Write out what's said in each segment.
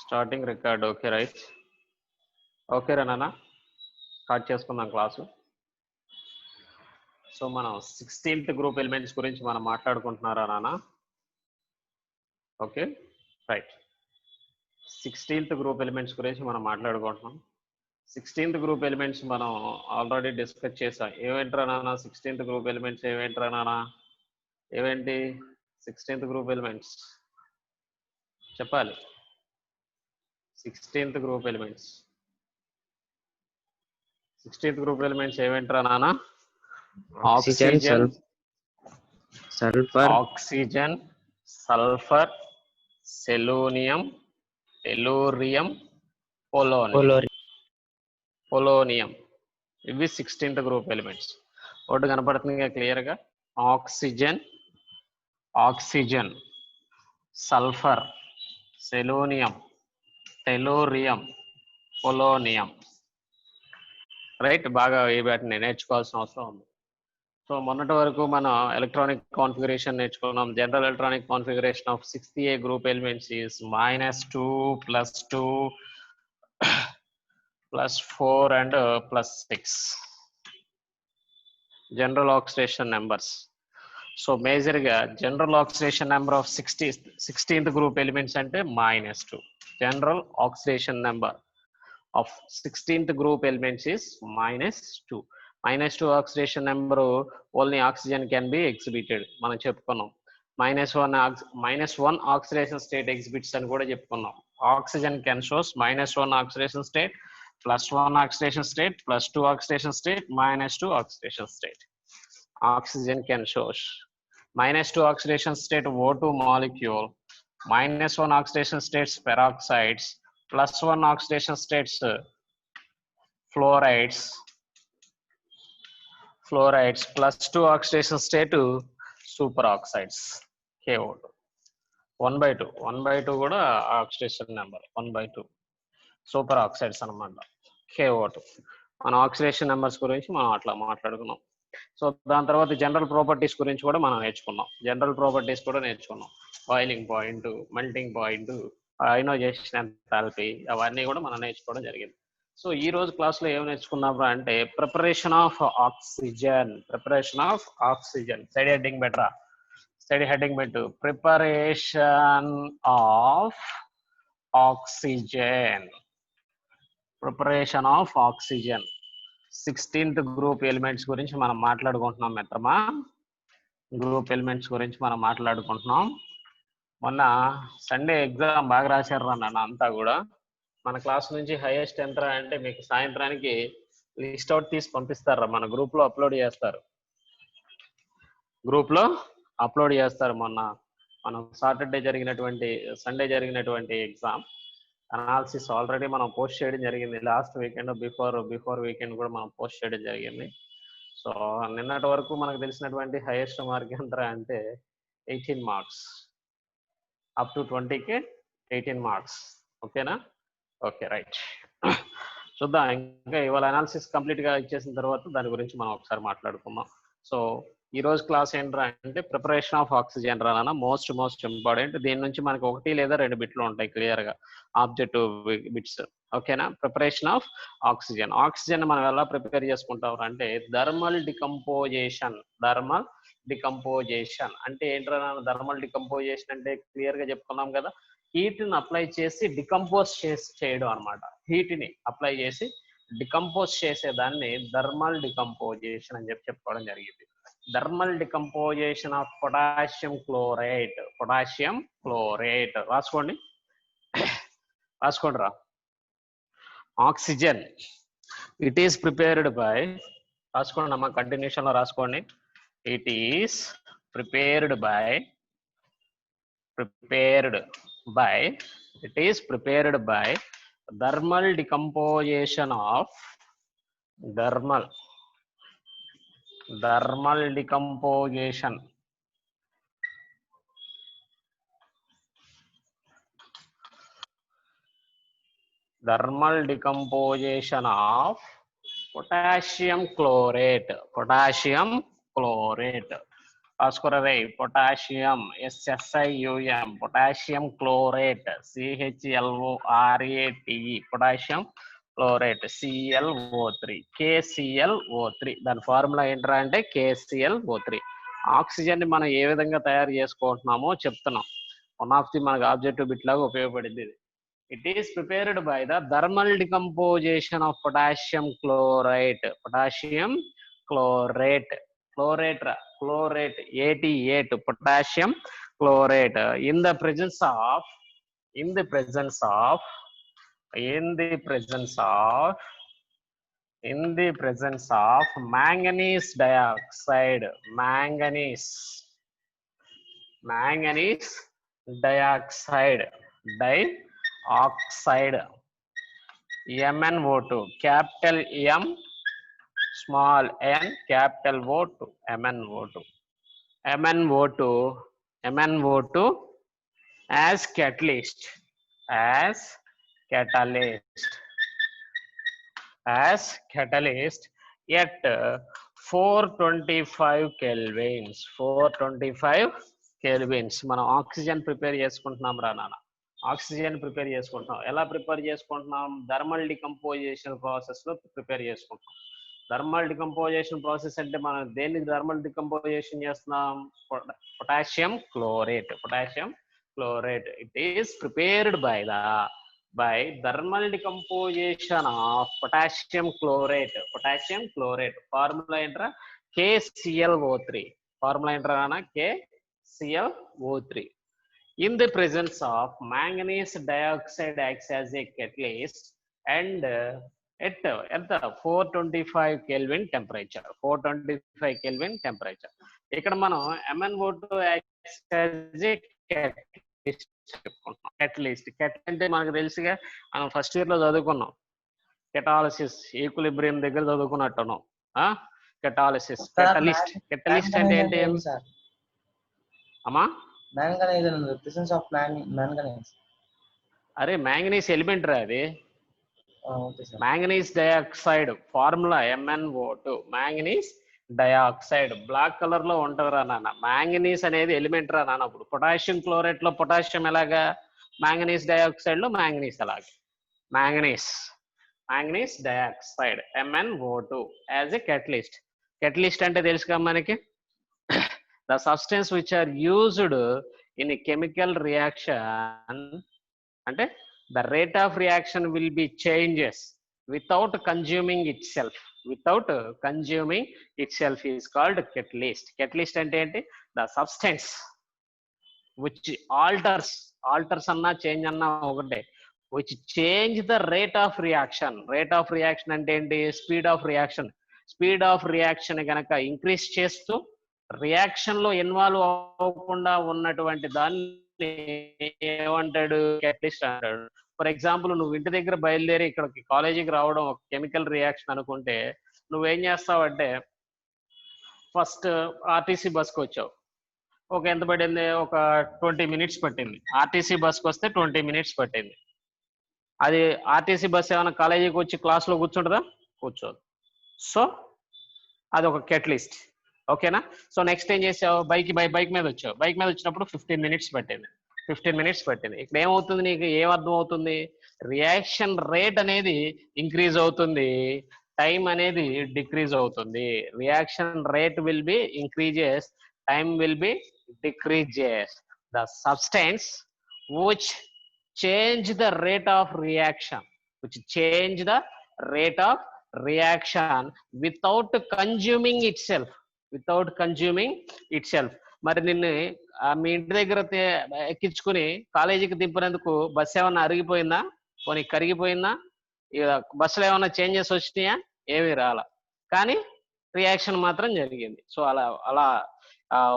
Starting record okay right. Okay రా నాన్న, start చేసుకుందాం క్లాసు. సో మనం 16th గ్రూప్ ఎలిమెంట్స్ గురించి మనం మాట్లాడుకుంటున్నారా నాన్న? Okay right. 16th group elements గురించి మనం మాట్లాడుకుంటున్నాం. 16th గ్రూప్ ఎలిమెంట్స్ మనం ఆల్రెడీ డిస్కస్ చేసాం. ఏమేంట్రా నాన్న 16th గ్రూప్ ఎలిమెంట్స్? ఏమేంట్రా నాన్న? ఏమేంటి 16th గ్రూప్ ఎలిమెంట్స్ చెప్పాలి. 16th group elements 16th group elements ఏమేంట్రా నాన్న? Oxygen, sulphur, oxygen, sulphur, selenium, tellurium, polonium. ఇవి 16th గ్రూప్ ఎలిమెంట్స్. ఒకటి కనపడుతుంది క్లియర్గా. Oxygen, sulphur, selenium, tellurium, polonium. Right, బాగా వీటిని నేర్చుకోవాల్సిన అవసరం ఉంది. సో మొన్నటి వరకు మనం ఎలక్ట్రానిక్ కాన్ఫిగరేషన్ నేర్చుకున్నాం. General electronic configuration of 60A group elements is -2 +2 +4 and +6 general oxidation numbers. So మేజర్గా general oxidation number of 16th group elements అంటే -2. General oxidation number of 16th group elements is -2. -2 oxidation number only oxygen can be exhibited మనం చెప్పుకున్నాం. -1 oxidation state exhibits అని కూడా చెప్పుకున్నాం. Oxygen can shows -1 oxidation state, +1 oxidation state, +2 oxidation state, -2 oxidation state. Oxygen can show -2 oxidation state O2 molecule, -1 oxidation states peroxides, +1 oxidation states fluorides, +2 oxidation state superoxides, KO2. 1/2 కూడా oxidation number 1/2 super oxides అనమాట, KO2. మన oxidation numbers గురించి మనం అట్లా మాట్లాడుకున్నాం. So దాని తర్వాత general properties గురించి కూడా మనం నేర్చుకున్నాం. Boiling point, melting point, ionisation enthalpy, అవన్నీ కూడా మనం నేర్చుకోవడం జరిగింది. సో ఈ రోజు క్లాస్లో ఏం నేర్చుకున్నాం అంటే preparation of oxygen. Study heading బెటరా? స్టడీ హెడ్డింగ్ పెట్టు. Preparation of oxygen. 16th group elements గురించి మనం మాట్లాడుకుంటున్నాం మిత్రమా. మొన్న సండే ఎగ్జామ్ బాగా రాశారు అన్న అంతా కూడా. మన క్లాస్ నుంచి హైయెస్ట్ ఎంత అంటే మీకు సాయంత్రానికి లిస్ట్ అవుట్ తీసి పంపిస్తారా, మన గ్రూప్లో అప్లోడ్ చేస్తారు. మొన్న మనం సండే జరిగినటువంటి ఎగ్జామ్ అనాలిసిస్ ఆల్రెడీ మనం పోస్ట్ చేయడం జరిగింది. లాస్ట్ వీకెండ్ బిఫోర్ వీకెండ్ కూడా మనం పోస్ట్ చేయడం జరిగింది. సో నిన్నటి వరకు మనకు తెలిసినటువంటి హైయెస్ట్ మార్క్ ఎంత అంటే 18 మార్క్స్. అప్ టు 20కి 18 మార్క్స్. ఓకేనా? Okay right. చూద్దాం, ఇంకా ఇవాళ అనాలిసిస్ కంప్లీట్గా ఇచ్చేసిన తర్వాత దాని గురించి మనం ఒకసారి మాట్లాడుకుందాం. సో ఈ రోజు క్లాస్ ఏంట్రా అంటే ప్రిపరేషన్ ఆఫ్ ఆక్సిజన్ రా నాన్న. Most important. దీని నుంచి మనకి 1 లేదా 2 బిట్లు ఉంటాయి క్లియర్గా, ఆబ్జెక్టివ్ బిట్స్. ఓకేనా? ప్రిపరేషన్ ఆఫ్ ఆక్సిజన్ మనం ఎలా ప్రిపేర్ చేసుకుంటాం అంటే థర్మల్ డికంపోజేషన్ అంటే ఏంట్రా నాన్న? థర్మల్ డికంపోజేషన్ అంటే క్లియర్గా చెప్పుకున్నాం కదా, హీట్ని అప్లై చేసి డికంపోజ్ చేయడం అనమాట. హీట్ని అప్లై చేసి డికంపోజ్ చేసేదాన్ని థర్మల్ డికంపోజేషన్ అని చెప్పుకోవడం జరిగింది. Thermal decomposition of potassium chloride రాసుకోండి రా. Oxygen it is prepared by, రాసుకోండి అమ్మా, కంటిన్యూషన్ లో రాసుకోండి. It is prepared by thermal decomposition of potassium chlorate. phosphorate, potassium, SiUm, potassium chlorate, CHLORATE, potassium chlorate, ClO3, KClO3. దాని ఫార్ములా ఏంట్రా అంటే KClO3. Oxygen ని మనం ఏ విధంగా తయారు చేసుకుంటున్నామో చెప్తున్నాం. వన్ ఆఫ్ ది మనకు ఆబ్జెక్టివ్ బిట్ లాగా ఉపయోగపడింది ఇది. It is prepared by the thermal decomposition of potassium chlorate. Potassium chlorate, chlorate, 88, potassium chlorate in the presence of manganese dioxide, manganese dioxide, MnO2, capital M, small n, capital O2, MnO2 as catalyst, at 425 kelvins. 425 kelvins. మనం oxygen prepare చేసుకుంటున్నాం రా నాన్న. Oxygen prepare చేసుకుంటున్నాం. ఎలా prepare చేసుకుంటున్నాం? Thermal decomposition process లో prepare చేసుకుంటున్నాం. Thermal decomposition process అంటే మనం దేనికి థర్మల్ డికంపోజిషన్ చేస్తున్నాం? Potassium chlorate. It is prepared by thermal decomposition of potassium chlorate. Formula ఏంట్రా? KClO3. ఫార్ములా ఏంట్రా నాన్న? KClO3. In the presence of manganese dioxide acts as a catalyst and at 425 Kelvin temperature. 425 Kelvin temperature. ఇక్కడ మనం MnO2 acts as a catalyst. అంటే మనకు తెలుసుగా, మనం first year లో చదువుకున్నాం. కెటాలిసిస్, ఈక్విలిబ్రియం దగ్గర చదువుకున్నట్టున్నాం. కెటాలిసిస్, కెటలిస్ట్ అంటే ఏంటి అమ్మా? అరే మ్యాంగనీస్ ఎలిమెంట్ రా అది. Manganese dioxide formula MnO2. Manganese dioxide black colour లో ఉంటది రా నాన్న. మ్యాంగనీస్ అనేది ఎలిమెంట్ రా నాన్న. అప్పుడు పొటాషియం క్లోరేట్ లో పొటాషియం ఎలాగా, మ్యాంగనీస్ డయాక్సైడ్ లో మ్యాంగనీస్ అలాగా. Manganese dioxide MnO2 as a catalyst. Catalyst అంటే తెలుసుగా మనకి, the substance which are used in a chemical reaction, అంటే the rate of reaction will be changes without consuming itself is called catalyst. Catalyst అంటే ఏంటి? The substance which alters అన్నా change అన్నా ఒకటే, which change the rate of reaction. Rate of reaction అంటే ఏంటి? Speed of reaction కనుక increase చేస్తూ reaction లో ఇన్వాల్వ్ అవ్వకుండా ఉన్నటువంటి దాన్ని ఏమంటాడు? కెటలిస్ట్ అంటాడు. ఫర్ ఎగ్జాంపుల్, నువ్వు ఇంటి దగ్గర బయలుదేరి ఇక్కడికి కాలేజీకి రావడం ఒక కెమికల్ రియాక్షన్ అనుకుంటే, నువ్వేం చేస్తావంటే ఫస్ట్ ఆర్టీసీ బస్కి వచ్చావు. ఎంత పడింది? ఒక 20 minutes పట్టింది. ఆర్టీసీ బస్కి వస్తే 20 minutes పట్టింది. అది ఆర్టీసీ బస్ ఏమైనా కాలేజీకి వచ్చి క్లాస్లో కూర్చుంటుందా? కూర్చోదు. సో అది ఒక కెటలిస్ట్. ఓకేనా? సో నెక్స్ట్ ఏం చేసావు? బైక్ మీద వచ్చావు. బైక్ మీద వచ్చినప్పుడు 15 minutes పట్టింది. ఇక్కడ ఏమవుతుంది? నీకు ఏం అర్థం అవుతుంది? రియాక్షన్ రేట్ అనేది ఇంక్రీజ్ అవుతుంది, టైం అనేది డిక్రీజ్ అవుతుంది. Reaction rate will be increases, time will be decreases. The substance which change the rate of reaction without consuming itself. మరి నిన్ను మీ ఇంటి దగ్గర ఎక్కించుకుని కాలేజీకి దింపినందుకు బస్సు ఏమన్నా అరిగిపోయిందా? పోనీ కరిగిపోయిందా? బస్సులో ఏమన్నా చేంజెస్ వచ్చినాయా? ఏమీ రాలా, కానీ రియాక్షన్ మాత్రం జరిగింది. సో అలా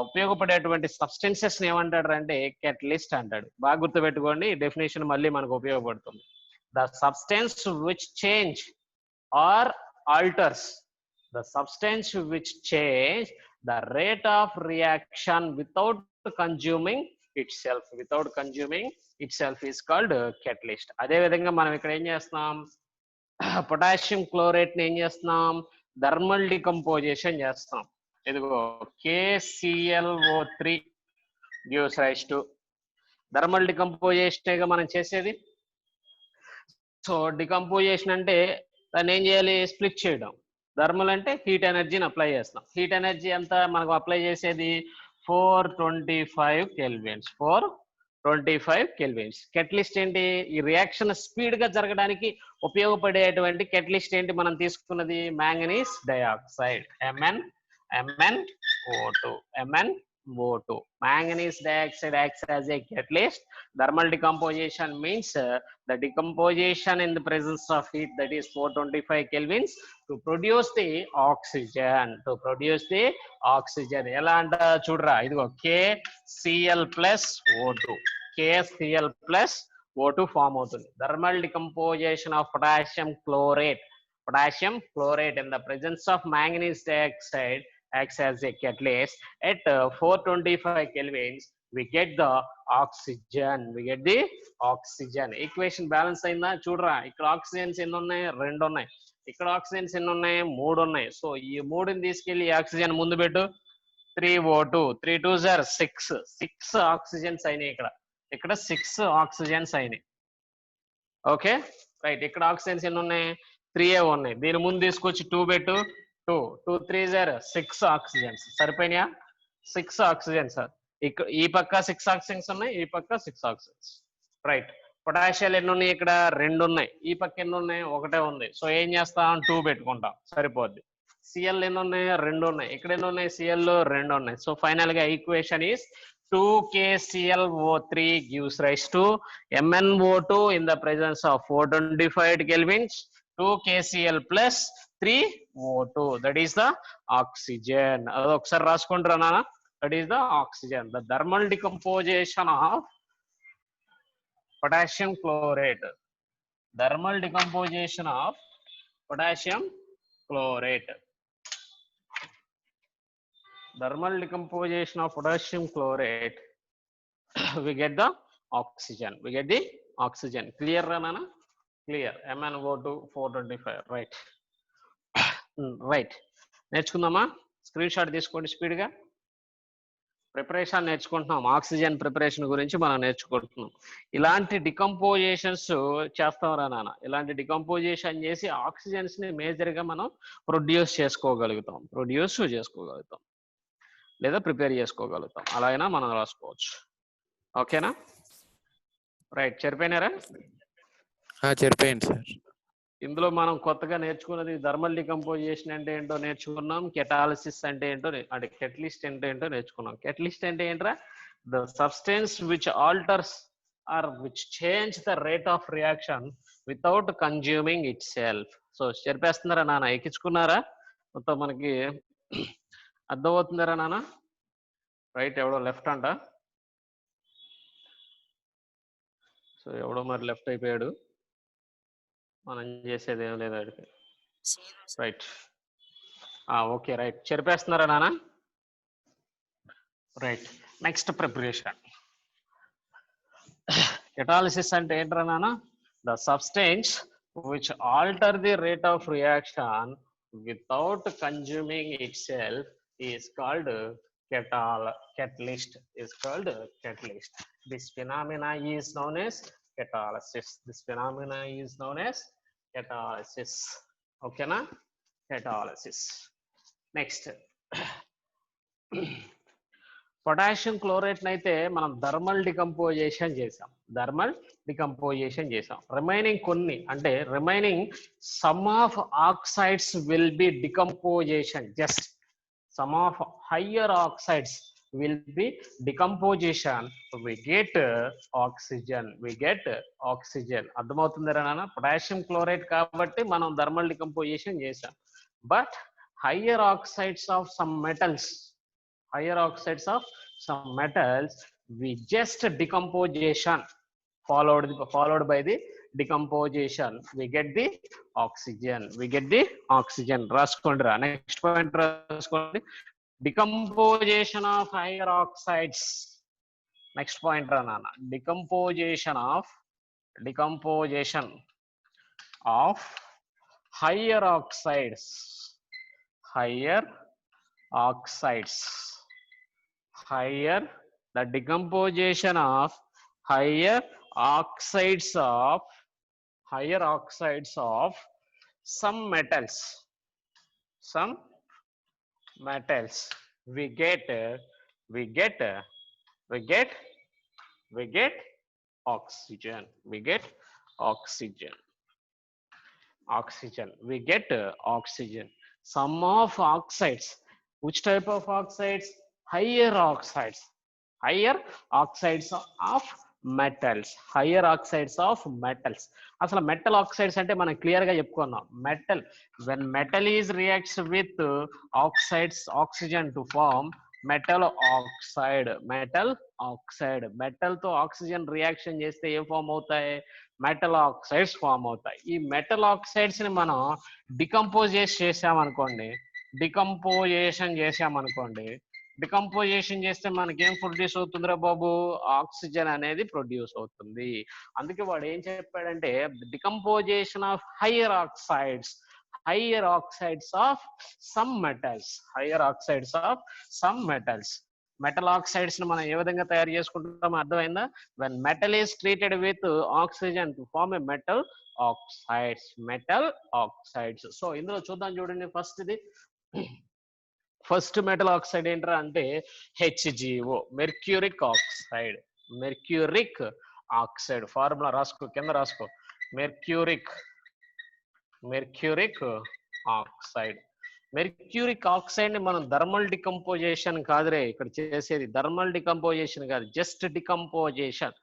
ఉపయోగపడేటువంటి సబ్స్టెన్సెస్ ఏమంటాడు అంటే కెటలిస్ట్ అంటాడు. బాగా గుర్తుపెట్టుకోండి, డెఫినేషన్ మళ్ళీ మనకు ఉపయోగపడుతుంది. The substance which change or alters, the rate of reaction without consuming itself is called catalyst. అదే విధంగా మనం ఇక్కడ ఏం చేస్తున్నాం? పొటాషియం క్లోరేట్ ని ఏం చేస్తున్నాం? థర్మల్ డికంపోజిషన్ చేస్తున్నాం. ఇదిగో KClO3 gives rise to thermal decomposition మనం చేసేది. సో డికంపోజిషన్ అంటే దాన్ని ఏం చేయాలి, స్ప్లిట్ చేయడం. థర్మల్ అంటే హీట్ ఎనర్జీని అప్లై చేస్తాం. హీట్ ఎనర్జీ ఎంత మనకు అప్లై చేసేది 425 కెల్విన్స్. 425 కెల్విన్స్. కెటలిస్ట్ ఏంటి, ఈ రియాక్షన్ స్పీడ్ గా జరగడానికి ఉపయోగపడేటువంటి కెటలిస్ట్ ఏంటి మనం తీసుకున్నది, manganese dioxide MnO2. Manganese dioxide acts as a catalyst. Thermal decomposition means the decomposition in the presence of heat, that is 425 kelvins, to produce the oxygen. ఎలా అంట చూడరా, ఇదిగో KCl plus O2 ఫామ్ అవుతుంది. Thermal decomposition of potassium chlorate in the presence of manganese dioxide acts as a catalyst. At 425 kelvins we get the oxygen. Equation balance అయిందా చూడరా. ఇక్కడ oxygens ఎన్ని ఉన్నాయి, 2 ఉన్నాయి. ఇక్కడ ఆక్సిజన్స్ ఎన్ని ఉన్నాయి, 3 ఉన్నాయి. సో ఈ 3ని తీసుకెళ్లి ఆక్సిజన్ ముందు పెట్టు. 3O2, 3 2s are 6 ఆక్సిజన్స్ అయినాయి. ఇక్కడ 6 ఆక్సిజన్స్ అయినాయి. Okay right. ఇక్కడ ఆక్సిజన్స్ ఎన్ని ఉన్నాయి, 3 ఉన్నాయి. దీని ముందు తీసుకొచ్చి 2 పెట్టు. 2 3s are 6 ఆక్సిజన్స్. సరిపోయినాయా, 6 ఆక్సిజన్స్. ఇక్కడ ఈ పక్క 6 ఆక్సిజన్స్ ఉన్నాయి, ఈ పక్క 6 ఆక్సిజన్స్. రైట్. పొటాషియాలు ఎన్ని ఉన్నాయి, ఇక్కడ 2 ఉన్నాయి. ఈ పక్క ఎన్ని ఉన్నాయి, 1 ఉంది. సో ఏం చేస్తాం, 2 పెట్టుకుంటాం, సరిపోద్ది. Cl ఎన్ని ఉన్నాయి, 2 ఉన్నాయి. ఇక్కడ ఎన్ని ఉన్నాయి, Cl 2 ఉన్నాయి. సో ఫైనల్ గా equation is 2KClO3 gives rise to MnO2 in the presence of 425 kelvins. 2KCl plus 3O2, that is the oxygen. అది ఒకసారి రాసుకుంటారా నాన్న, that is the oxygen. The thermal decomposition of potassium chlorate. Thermal decomposition of potassium chlorate. Thermal decomposition of potassium chlorate, we get the oxygen. Clear Nana? Clear. MnO2 425. Right. నేర్చుకుందామా, screen shot తీసుకోండి speed గా. Preparation నేర్చుకుంటున్నాం, oxygen preparation గురించి మనం నేర్చుకుంటున్నాం. ఇలాంటి డికంపోజిషన్స్ చేస్తాంరా నాన్న. ఇలాంటి డికంపోజిషన్ చేసి ఆక్సిజన్స్ ని మేజర్ గా మనం ప్రొడ్యూస్ చేసుకోగలుగుతాం లేదా ప్రిపేర్ చేసుకోగలుగుతాం. అలా అయినా మనం రాసుకోవచ్చు. ఓకేనా, రైట్. సరిపోయినారా? సరిపోయింది సార్. ఇందులో మనం కొత్తగా నేర్చుకున్నది థర్మల్ డికంపోజిషన్ అంటే ఏంటో నేర్చుకున్నాం. కెటాలిసిస్ అంటే ఏంటో, అంటే కెటలిస్ట్ అంటే ఏంటో నేర్చుకున్నాం. కెటలిస్ట్ అంటే ఏంట్రా, the substance which alters or which change the rate of reaction without consuming itself. So చెప్పేస్తున్నారా నాన్న, ఎక్కించుకున్నారా మొత్తం, మనకి అర్థమవుతుందారా నాన్న? రైట్. ఎవడో లెఫ్ట్ అంట, సో ఎవడో మరి లెఫ్ట్ అయిపోయాడు, మనం చేసేది ఏం లేదు అడిగి. రైట్. Okay right. చెరిపేస్తున్నారా నాన్న? రైట్. Next preparation. కెటాలిసిస్ అంటే ఏంట్రా నాన్న? The substance which alter the rate of reaction without consuming itself is called catalyst. This phenomena is known as catalysis. Okay na? Catalysis. Next. Potassium chlorite అయితే మనం thermal decomposition చేసాం. Remaining కొన్ని, అంటే remaining some of oxides will be decomposition. Just some of higher oxides will be decomposition. We get oxygen. అర్థమవుతుందిరా నాన్న? Potassium chloride కాబట్టి మనం thermal decomposition చేసాం. But higher oxides of some metals, we just decomposition followed by the decomposition, we get the oxygen. రాసుకోండి రా. Next point రాసుకోండి, decomposition of higher oxides. Next point రా నాన్న, decomposition of higher oxides. oxides. Higher, the decomposition of higher oxides of some metals. We get oxygen. We get oxygen. We get oxygen. Some of oxides. Which type of oxides? Higher oxides. Higher oxides of metals. Higher oxides of metals. అసలు metal oxides అంటే మనం clear గా చెప్పుకున్నాం. Metal, when metal is reacts with oxygen to form metal oxide. Metal తో oxygen reaction చేస్తే ఏం form అవుతాయి? Metal oxides form అవుతాయి. ఈ మెటల్ ఆక్సైడ్స్ ని మనం డికంపోజేషన్ చేస్తే మనకేం ప్రొడ్యూస్ అవుతుందిరా బాబు? ఆక్సిజన్ అనేది ప్రొడ్యూస్ అవుతుంది. అందుకే వాడు ఏం చెప్పాడంటే decomposition of higher oxides of some metals. Metal oxides ని మనం ఏ విధంగా తయారు చేసుకుంటామో అర్థమైందా? when metal is treated with oxygen to form a metal oxides. So ఇందులో చూద్దాం చూడండి. ఫస్ట్ మెటల్ ఆక్సైడ్ ఏంట్రా అంటే HgO, మెర్క్యూరిక్ ఆక్సైడ్. ఫార్ములా రాసుకో, కింద రాసుకో. Mercuric oxide. మెర్క్యూరిక్ ఆక్సైడ్ ని మనం థర్మల్ డికంపోజిషన్ కాదురే ఇక్కడ చేసేది. థర్మల్ డికంపోజిషన్ కాదు, just decomposition.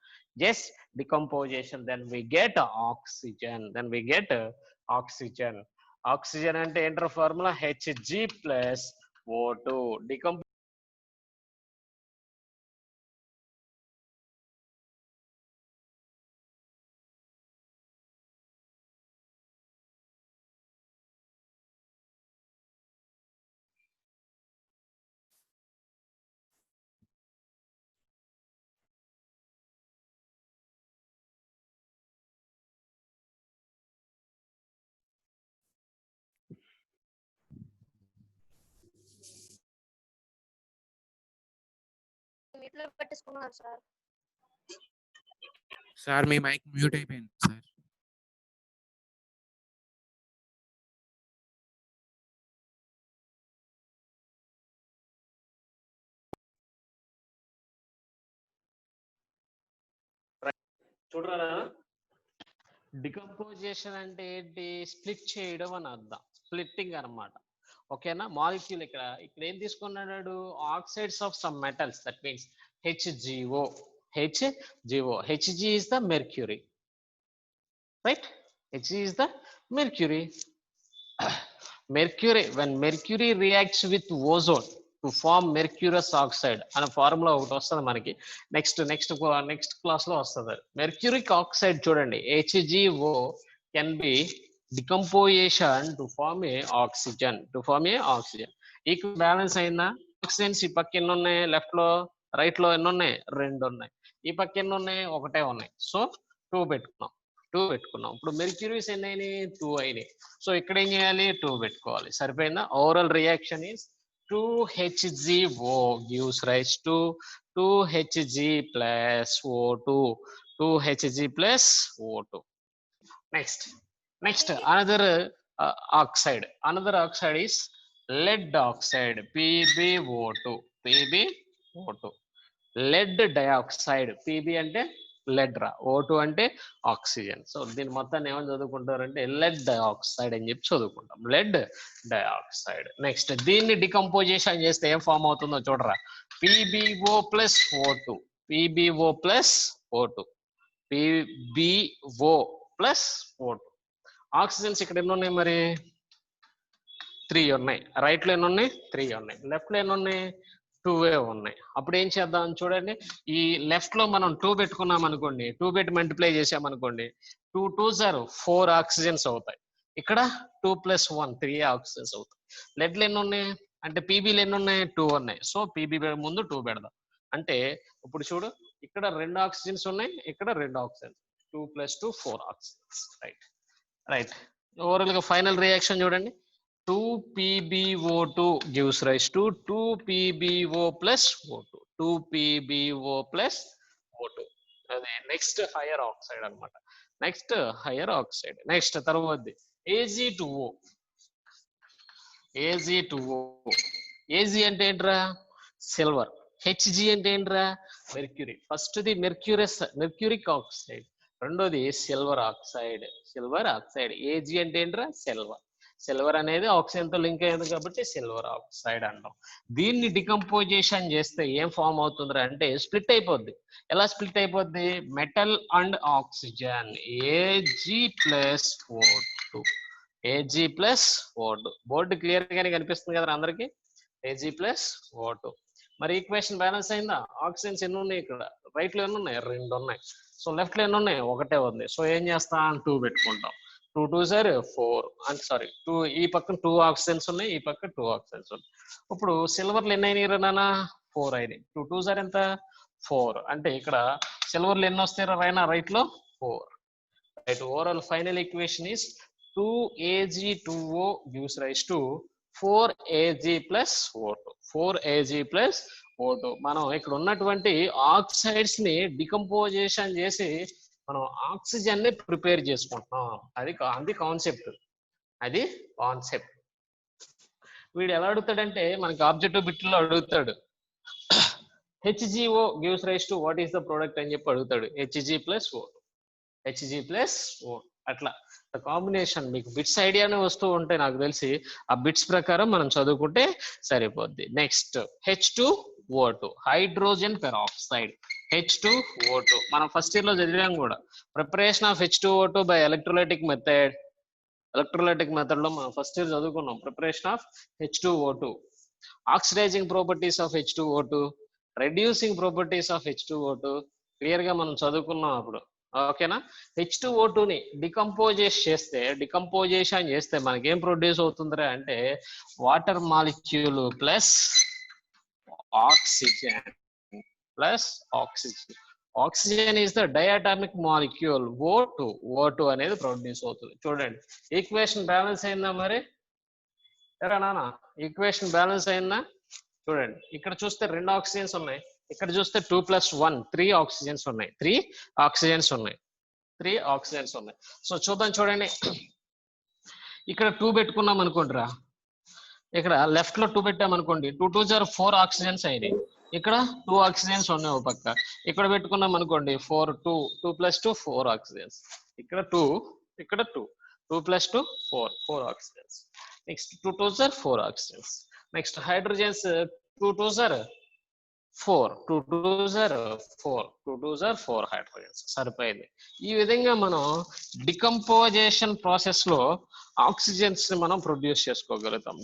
then we get oxygen. Oxygen అంటే ఏంటర్ ఫార్ములా Hg+O2. మీట్లో పెట్టేసుకున్నారు సార్. సార్ మీ మైక్ మ్యూట్ అయిపోయింది సార్. చూడరా, డికంపోజిషన్ అంటే ఏంటి? స్ప్లిట్ చేయడం అని అర్థం, స్ప్లిట్టింగ్ అన్నమాట. ఓకేనా? మాలిక్యూల్ ఇక్కడ ఏం తీసుకున్నాడు? Oxides of some metals, that means HgO. Hg is the mercury, right? Hg is the mercury. When mercury reacts with ozone to form mercurous oxide అనే ఫార్ములా ఒకటి వస్తుంది మనకి. నెక్స్ట్ క్లాస్ లో వస్తుంది. మెర్క్యూరిక్ ఆక్సైడ్ చూడండి, HgO can be decomposition to form a oxygen. Equal balance అయిందా? Oxygens ఈ పక్క ఎన్ని ఉన్నాయి? లెఫ్ట్ లో, రైట్ లో ఎన్ని ఉన్నాయి? 2 ఉన్నాయి. ఈ పక్క ఎన్ని ఉన్నాయి? 1 ఉన్నాయి. సో 2 పెట్టుకున్నాం. ఇప్పుడు మెర్క్యూరీస్ ఎన్ని అయినాయి? 2 అయినాయి. సో ఇక్కడ ఏం చేయాలి? 2 పెట్టుకోవాలి. సరిపోయిందా? Overall reaction is 2HgO gives rise to 2Hg+O2. Next, another oxide is lead oxide, PbO2. Lead dioxide, Pb అంటే lead రా, O2 అంటే ఆక్సిజన్. సో దీని మొత్తాన్ని ఏమని చదువుకుంటారంటే lead dioxide అని చెప్పి చదువుకుంటాం. lead dioxide. నెక్స్ట్, దీన్ని డికంపోజిషన్ చేస్తే ఏం ఫామ్ అవుతుందో చూడరా. PbO+O2. ఆక్సిజన్స్ ఇక్కడ ఎన్ని ఉన్నాయి మరి? 3 ఉన్నాయి. రైట్ లో ఎన్ని ఉన్నాయి? 3 ఉన్నాయి. లెఫ్ట్ లో ఎన్ని ఉన్నాయి? 2 ఉన్నాయి. అప్పుడు ఏం చేద్దాం చూడండి. ఈ లెఫ్ట్ లో మనం 2 పెట్టుకున్నాం అనుకోండి, 2 పెట్టి మల్టిప్లై చేసామనుకోండి, 2 2s are 4 ఆక్సిజన్స్ అవుతాయి. ఇక్కడ 2 + 1 3 ఆక్సిజన్స్ అవుతాయి. లెడ్ లో ఎన్ని ఉన్నాయి అంటే పీబీలు ఎన్ని ఉన్నాయి? 2 ఉన్నాయి. సో పీబీ ముందు 2 పెడదాం. అంటే ఇప్పుడు చూడు, ఇక్కడ 2 ఆక్సిజన్స్ ఉన్నాయి, ఇక్కడ 2 ఆక్సిజన్స్. 2 + 2 4 ఆక్సిజన్స్. రైట్. ఓవరాల్ గా ఫైనల్ రియాక్షన్ చూడండి. 2PbO2 gives rise to 2PbO plus O2. 2PbO plus O2. అదే నెక్స్ట్ హైయర్ ఆక్సైడ్ అన్నమాట. Next hire oxide. నెక్స్ట్ తర్వాత Ag2O. Ag2O. Ag అంటే ఏంట్రా? సిల్వర్. Hg అంటే ఏంట్రా? Mercury. First the mercuric oxide, రెండోది సిల్వర్ ఆక్సైడ్. Ag అంటే ఏంట్రా? సిల్వర్ అనేది ఆక్సిజన్ తో లింక్ అయ్యింది కాబట్టి సిల్వర్ ఆక్సైడ్ అంటాం. దీన్ని డికంపోజిషన్ చేస్తే ఏం ఫామ్ అవుతుందిరా అంటే స్ప్లిట్ అయిపోద్ది. ఎలా స్ప్లిట్ అయిపోద్ది? Metal and oxygen, Ag+O2. Ag+O2. Board clear గానే కనిపిస్తుంది కదా అందరికి? Ag+O2. మరి ఈక్వేషన్ బ్యాలెన్స్ అయిందా? ఆక్సిజన్స్ ఎన్ని ఉన్నాయి ఇక్కడ? రైట్ లో ఎన్ని ఉన్నాయి? 2 ఉన్నాయి. సో లెఫ్ట్ లో ఎన్ని ఉన్నాయి? ఒకటే ఉంది. సో ఏం చేస్తాం? 2 పెట్టుకుంటాం. 2 2s are 4 అంటే సారీ 2, ఈ పక్కన 2 ఆక్సిజన్స్ ఉన్నాయి, ఈ పక్కన 2 ఆక్సిజన్స్ ఉన్నాయి. ఇప్పుడు సిల్వర్లు ఎన్ని అయినాయి నాన్న? 4 అయినాయి. 2 2s are ఎంత? 4. అంటే ఇక్కడ సిల్వర్లు ఎన్ని వస్తాయి రైనా? రైట్ లో 4. Right. Overall final equation is 2Ag2O gives rise to 4Ag+O2. 4Ag+O2. మనం ఇక్కడ ఉన్నటువంటి ఆక్సైడ్స్ ని డికంపోజిషన్ చేసి మనం ఆక్సిజన్ ని ప్రిపేర్ చేసుకుంటున్నాం. అది కాన్సెప్ట్. వీడు ఎలా అడుగుతాడంటే మనకి ఆబ్జెక్టివ్ బిట్ లో అడుగుతాడు. HgO gives rise to what is the product అని చెప్పి అడుగుతాడు. Hg+O2. అట్లా కాంబినేషన్ మీకు బిట్స్ ఐడియానే వస్తూ ఉంటాయి నాకు తెలిసి. ఆ బిట్స్ ప్రకారం మనం చదువుకుంటే సరిపోద్ది. Next H2O2, hydrogen peroxide. H2O2 మనం ఫస్ట్ ఇయర్ లో చదివాం కూడా. Preparation of H2O2 by electrolytic method లో మనం ఫస్ట్ ఇయర్ చదువుకున్నాం. Preparation of H2O2, oxidizing properties of H2O2, reducing properties of H2O2 clear గా మనం చదువుకున్నాం అప్పుడు. ఓకేనా? H2O2 ని డికంపోజిషన్ చేస్తే మనకి ఏం ప్రొడ్యూస్ అవుతుందిరా అంటే water molecule plus oxygen. Oxygen is the diatomic molecule. O2 అనేది ప్రొడ్యూస్ అవుతుంది. చూడండి ఈక్వేషన్ బ్యాలెన్స్ అయిందా మరి? ఎరా నాన్న ఈక్వేషన్ బ్యాలెన్స్ అయిందా? చూడండి ఇక్కడ చూస్తే 2 ఆక్సిజన్స్ ఉన్నాయి, ఇక్కడ చూస్తే 2 + 1 3 ఆక్సిజన్స్ ఉన్నాయి. సో చూద్దాం. చూడండి ఇక్కడ 2 పెట్టుకున్నాం అనుకోండిరా. ఇక్కడ లెఫ్ట్ లో 2 పెట్టామనుకోండి. 2 2s are 4 ఆక్సిజన్స్ అయినాయి. ఇక్కడ 2 ఆక్సిజన్స్ ఉన్నాయి ఒక పక్క. ఇక్కడ పెట్టుకున్నాం అనుకోండి 4 2 2 + 2 4 ఆక్సిజన్స్. ఇక్కడ 2 ఇక్కడ 2 2 + 2 4 oxygens. Next 2 2s are 4 oxygens. Next hydrogens 2 2s are 4 2 2s are 4 hydrogens. సరిపోయింది. ఈ విధంగా మనం డికంపోజిషన్ ప్రాసెస్ లో ఆక్సిజన్స్ ని మనం ప్రొడ్యూస్ చేసుకోగలుగుతాం.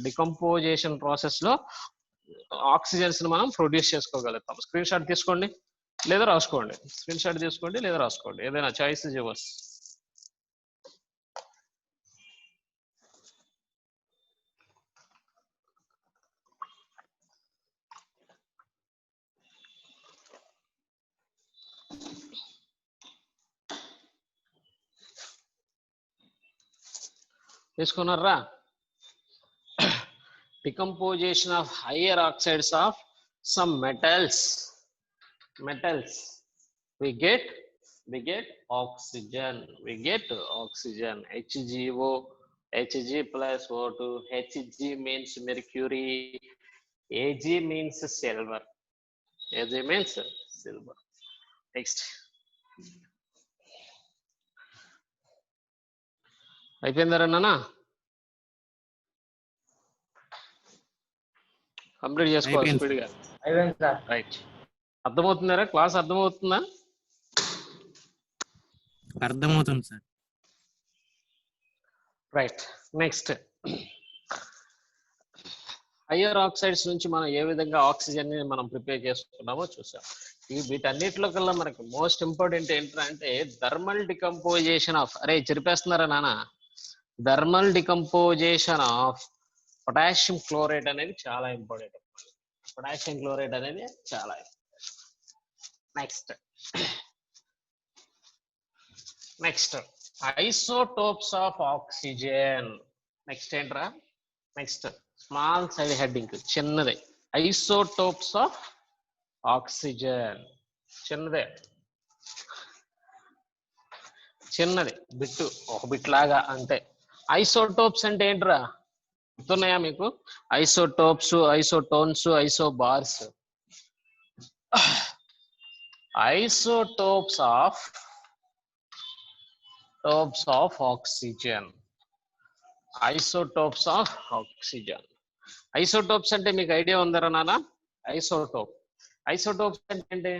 స్క్రీన్ షాట్ తీసుకోండి లేదా రాసుకోండి. ఏదైనా చాయిస్ యువర్స్. తీసుకున్నారా? Decomposition of higher oxides of some metals. we get oxygen. HgO, Hg+O2. Hg means mercury, Ag means silver. Next అయిపోయిందరా నాన్న? కంప్లీట్ చేసుకోవాలి స్పీడ్గా. రైట్. అర్థమవుతుందారా? క్లాస్ అర్థమవుతుందా? అర్థమవుతుంది sir. Right. Next higher oxides నుంచి మనం ఏ విధంగా ఆక్సిజన్ ని మనం ప్రిపేర్ చేసుకున్నామో చూసాం. వీటన్నిటిలో కల్లా మనకి మోస్ట్ ఇంపార్టెంట్ ఏంటంటే థర్మల్ డికంపోజిషన్ ఆఫ్, అరే చెరిపేస్తున్నారా నాన్న, thermal decomposition of potassium chloride అనేది చాలా important. Next isotopes of oxygen. Next ఏంట్రా? నెక్స్ట్ స్మాల్ సైడ్ హెడ్డింగ్ చిన్నది, ఐసోటోప్స్ ఆఫ్ ఆక్సిజన్. చిన్నదే, చిన్నది బిట్టు, ఒక బిట్ లాగా అంతే. ఐసోటోప్స్ అంటే ఏంట్రా, గుర్తున్నాయా మీకు? Isotopes, isotones, isobars. Isotopes of oxygen. Isotopes of oxygen. Isotopes అంటే మీకు ఐడియా ఉందరా నాన్న? ఐసోటోప్స్ అంటే ఏంటి?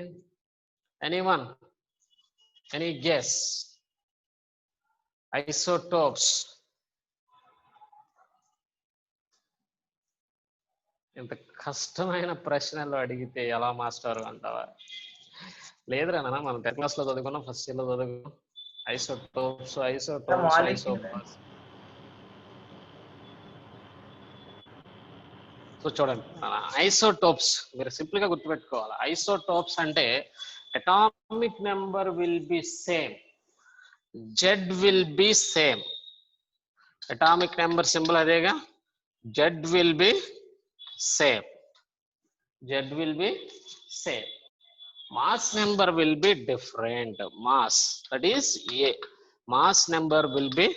Anyone, any guess? ఐసోటోప్స్ ఇంత కష్టమైన ప్రశ్నలు అడిగితే ఎలా మాస్టర్ అంటావా? లేదురా నాన్న, మనం 10th క్లాస్ లో చదువుకున్నాం, ఫస్ట్ ఇయర్ లో చదువుకున్నాం. Isotopes, isobars. సో చూడండి, ఐసోటోప్స్ మీరు సింపుల్ గా గుర్తుపెట్టుకోవాలి. ఐసోటోప్స్ అంటే atomic number will be same, Z will be same. Atomic number symbol అదేగా, Z will be same. Z will be same. Mass number will be different. Mass, that is A. Mass number will be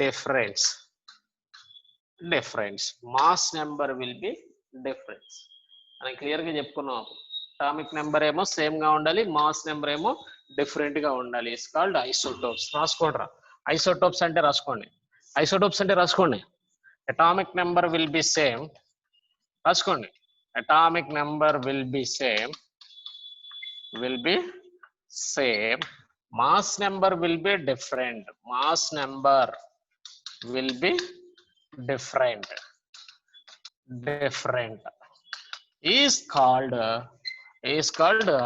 difference. Mass number will be difference అని clear గా చెప్పుకున్నాం. Atomic number ఏమో same గా ఉండాలి, mass number ఏమో different గా ఉండాలి. It's called isotopes. రాసుకోండి రా, ఐసోటోప్స్ అంటే రాసుకోండి. ఐసోటోప్స్ అంటే రాసుకోండి. Atomic number will be same. రాసుకోండి, atomic number will be same. Mass number will be different. Mass number will be different. Is called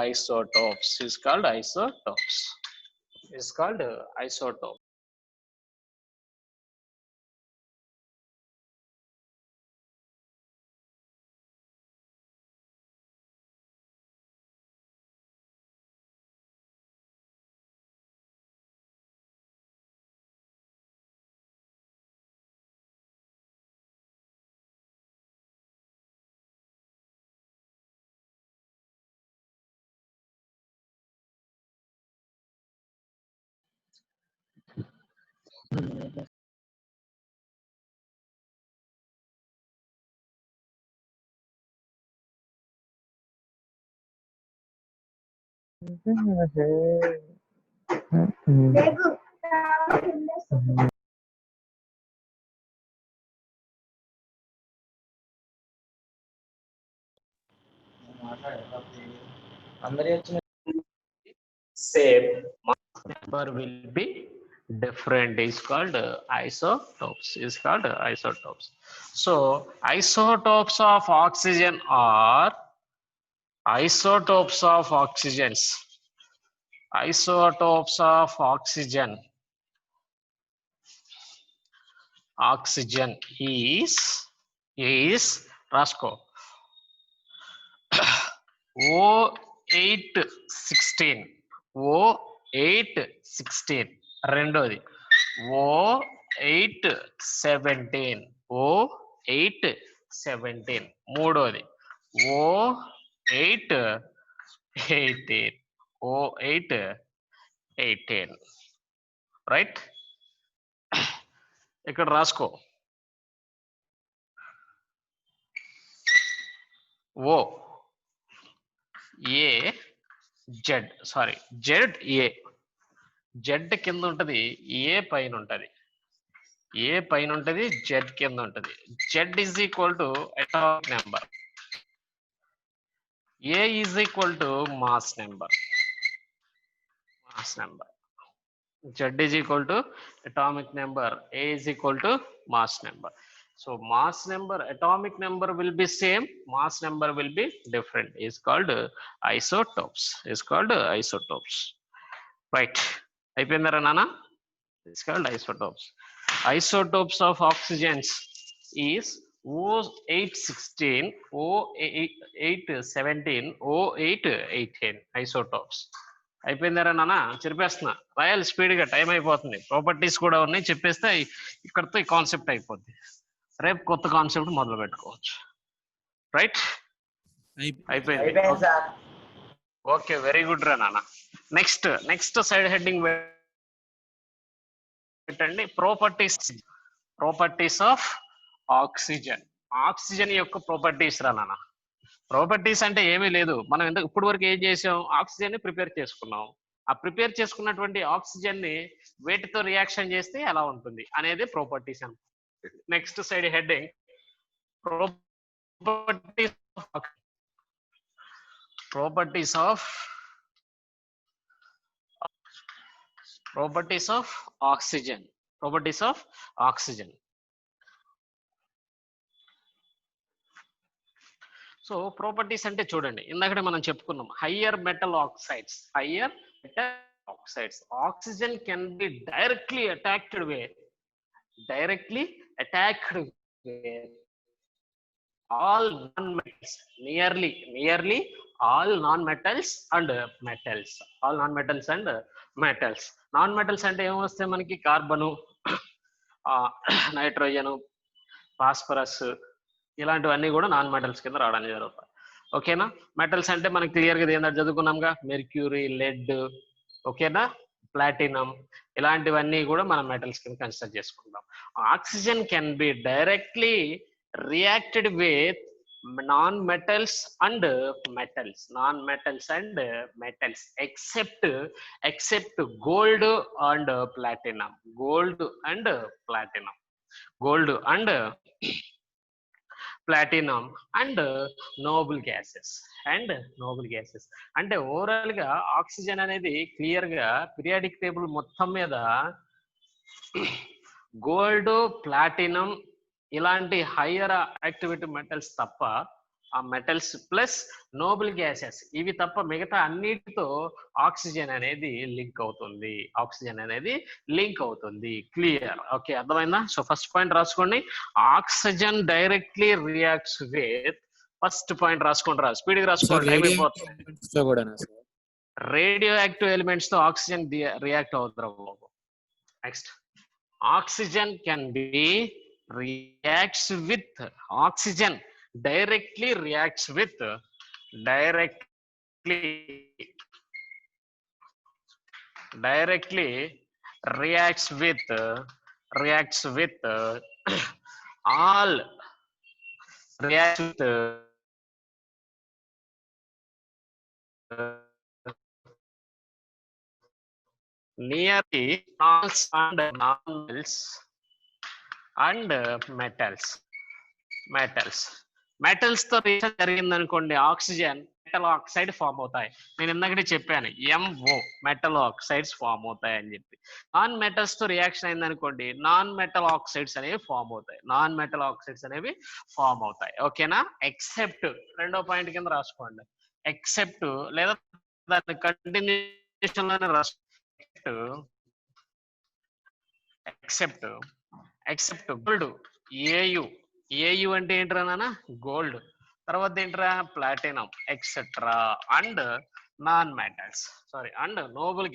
isotopes. Is called isotope. Same, mass number will be different. Is called isotopes. So isotopes of oxygen are isotopes of oxygens. Isotopes of oxygen is Rasco O816 O816 రెండోది O817 O817 మూడోది O818 O818 right. ఇక్కడ రాసుకో O A Z, sorry Z A. Z కింద ఉంటది, ఏ పైన ఉంటది. ఏ పైన ఉంటది, జెడ్ కింద ఉంటది. Z is equal to atomic number, A is equal to mass number. Z is equal to atomic number, A is equal to mass number. So mass number, atomic number will be same, mass number will be different. Is called isotopes. Right. అయిపోయిందరా నాన్న? It's called isotopes. Isotopes of oxygens is O816, O817, O818 isotopes. అయిపోయిందరా నాన్న, చెప్పేస్తున్నా. రాయాలి స్పీడ్గా, time అయిపోతుంది. Properties కూడా ఉన్నాయి, చెప్పేస్తే ఇక్కడతో ఈ కాన్సెప్ట్ అయిపోద్ది. రేపు కొత్త కాన్సెప్ట్ మొదలు పెట్టుకోవచ్చు. రైట్, అయిపోయింది. ఓకే, వెరీ గుడ్ రా నాన్న. నెక్స్ట్ సైడ్ హెడ్డింగ్ పెట్టండి, ప్రాపర్టీస్ ఆఫ్ ఆక్సిజన్. ఆక్సిజన్ యొక్క ప్రాపర్టీస్ రా నాన్న. ప్రాపర్టీస్ అంటే ఏమీ లేదు, మనం ఇప్పుడు వరకు ఏం చేసాం, ఆక్సిజన్ ని ప్రిపేర్ చేసుకున్నాం. ఆ ప్రిపేర్ చేసుకున్నటువంటి ఆక్సిజన్ ని వేటితో రియాక్షన్ చేస్తే ఎలా ఉంటుంది అనేది ప్రాపర్టీస్ అని. Next side heading properties of oxygen. So properties అంటే చూడండి, ఇందాకనే మనం చెప్పుకున్నాం, higher metal oxides. Oxygen can be directly attacked with all non-metals, nearly all non-metals and metals. Non-metals అంటే ఏమొస్తాయి మనకి, కార్బను, నైట్రోజను, ఫాస్ఫరస్, ఇలాంటివన్నీ కూడా నాన్ మెటల్స్ కింద రావడం జరుగుతాయి. ఓకేనా. మెటల్స్ అంటే మనకి క్లియర్ గా ఏంటంటే చదువుకున్నాంగా, మెర్క్యూరీ, లెడ్, ఓకేనా, ప్లాటినం, ఇలాంటివన్నీ కూడా మనం మెటల్స్ కింద కన్సిడర్ చేసుకుంటాం. Oxygen can be directly reacted with non-metals and metals except gold and platinum. Gold and noble gases అంటే ఓవరాల్ గా ఆక్సిజన్ అనేది క్లియర్ గా పీరియాడిక్ టేబుల్ మొత్తం మీద గోల్డ్, ప్లాటినం ఇలాంటి హయ్యర్ యాక్టివిటీ మెటల్స్ తప్ప, ఆ మెటల్స్ ప్లస్ నోబుల్ గ్యాసెస్, ఇవి తప్ప మిగతా అన్నిటితో ఆక్సిజన్ అనేది లింక్ అవుతుంది. క్లియర్? ఓకే, అర్థమైందా? సో ఫస్ట్ పాయింట్ రాసుకోండి, oxygen directly reacts with. First point రాసుకోండి, స్పీడ్ గా రాసుకోండి, టైం అయిపోతుంది. రేడియో యాక్టివ్ ఎలిమెంట్స్ తో ఆక్సిజన్ రియాక్ట్ అవుతారు. Next, oxygen can be reacts with directly reacts with all nearly and metals తో reaction జరిగింది అనుకోండి, ఆక్సిజన్ మెటల్ ఆక్సైడ్ ఫామ్ అవుతాయి. నేను ఇందాకనే చెప్పాను, MO మెటల్ ఆక్సైడ్స్ ఫామ్ అవుతాయి అని చెప్పి. నాన్ మెటల్స్ తో రియాక్షన్ అయింది అనుకోండి, నాన్ మెటల్ ఆక్సైడ్స్ అనేవి ఫామ్ అవుతాయి. ఓకేనా. ఎక్సెప్ట్, రెండో పాయింట్ కింద రాసుకోండి, ఎక్సెప్ట్ లేదా దాని కంటిన్యూషన్ లోనే రాసుకోండి, ఎక్సెప్ట్ గోల్డ్, ఏయు అంటే ఏంట్రా నాన్న, గోల్డ్. తర్వాత ఏంట్రా, platinum, etcetera, and non metals, and Nobel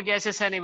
gases అని